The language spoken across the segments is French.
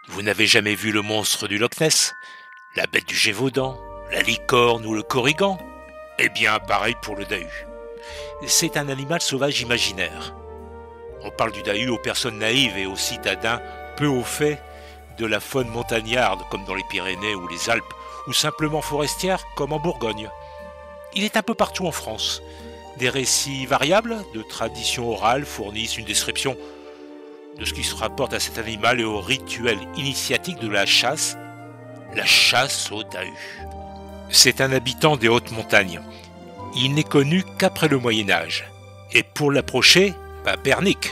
Vous n'avez jamais vu le monstre du Loch Ness, la bête du Gévaudan, la licorne ou le corrigan? Eh bien, pareil pour le dahu. C'est un animal sauvage imaginaire. On parle du dahu aux personnes naïves et aux citadins peu au fait de la faune montagnarde comme dans les Pyrénées ou les Alpes, ou simplement forestière comme en Bourgogne. Il est un peu partout en France. Des récits variables de traditions orales fournissent une description de ce qui se rapporte à cet animal et au rituel initiatique de la chasse au dahu. C'est un habitant des hautes montagnes. Il n'est connu qu'après le Moyen-Âge. Et pour l'approcher, pernique.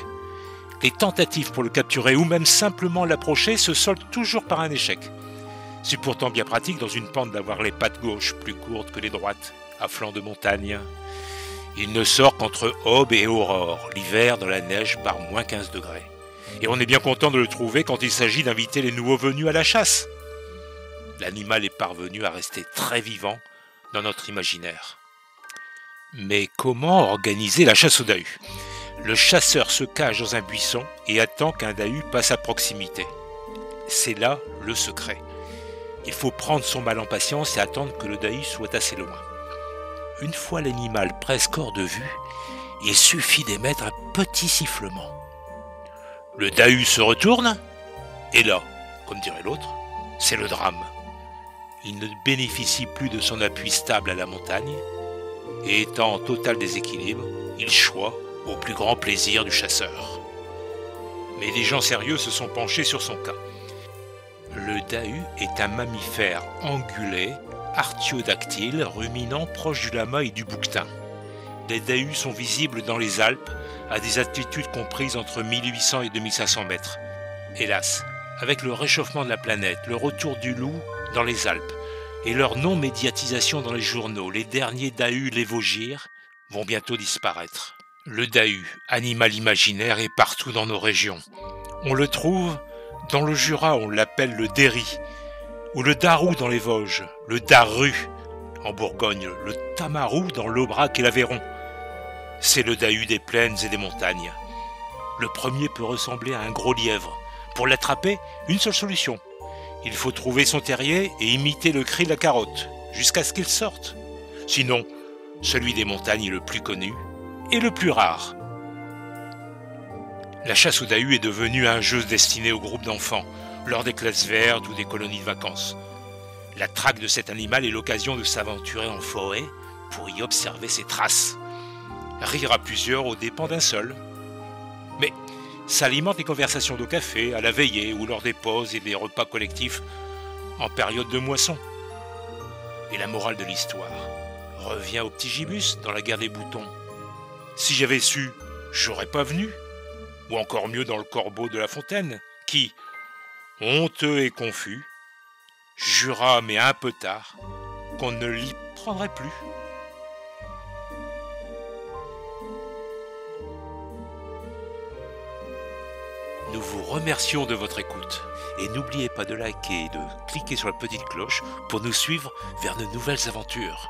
Les tentatives pour le capturer ou même simplement l'approcher se soldent toujours par un échec. C'est pourtant bien pratique dans une pente d'avoir les pattes gauches plus courtes que les droites, à flanc de montagne. Il ne sort qu'entre aube et aurore, l'hiver dans la neige par moins 15 degrés. Et on est bien content de le trouver quand il s'agit d'inviter les nouveaux venus à la chasse. L'animal est parvenu à rester très vivant dans notre imaginaire. Mais comment organiser la chasse au dahu? Le chasseur se cache dans un buisson et attend qu'un dahu passe à proximité. C'est là le secret. Il faut prendre son mal en patience et attendre que le dahu soit assez loin. Une fois l'animal presque hors de vue, il suffit d'émettre un petit sifflement. Le dahu se retourne, et là, comme dirait l'autre, c'est le drame. Il ne bénéficie plus de son appui stable à la montagne, et étant en total déséquilibre, il choit au plus grand plaisir du chasseur. Mais des gens sérieux se sont penchés sur son cas. Le dahu est un mammifère angulé, artiodactyle, ruminant proche du lama et du bouquetin. Les dahus sont visibles dans les Alpes à des altitudes comprises entre 1800 et 2500 mètres. Hélas, avec le réchauffement de la planète, le retour du loup dans les Alpes et leur non-médiatisation dans les journaux, les derniers dahus lévogyres vont bientôt disparaître. Le dahu, animal imaginaire, est partout dans nos régions. On le trouve dans le Jura, on l'appelle le déri, ou le darou dans les Vosges, le daru en Bourgogne, le tamarou dans l'Aubrac et l'Aveyron. C'est le dahu des plaines et des montagnes. Le premier peut ressembler à un gros lièvre. Pour l'attraper, une seule solution. Il faut trouver son terrier et imiter le cri de la carotte, jusqu'à ce qu'il sorte. Sinon, celui des montagnes est le plus connu et le plus rare. La chasse au dahu est devenue un jeu destiné aux groupes d'enfants, lors des classes vertes ou des colonies de vacances. La traque de cet animal est l'occasion de s'aventurer en forêt pour y observer ses traces. Rire à plusieurs aux dépens d'un seul. Mais ça alimente les conversations de café, à la veillée ou lors des pauses et des repas collectifs en période de moisson. Et la morale de l'histoire revient au petit Gibus dans la guerre des boutons. Si j'avais su, j'aurais pas venu. Ou encore mieux dans le corbeau de La Fontaine, qui, honteux et confus, jura, mais un peu tard, qu'on ne l'y prendrait plus. Nous vous remercions de votre écoute et n'oubliez pas de liker et de cliquer sur la petite cloche pour nous suivre vers de nouvelles aventures.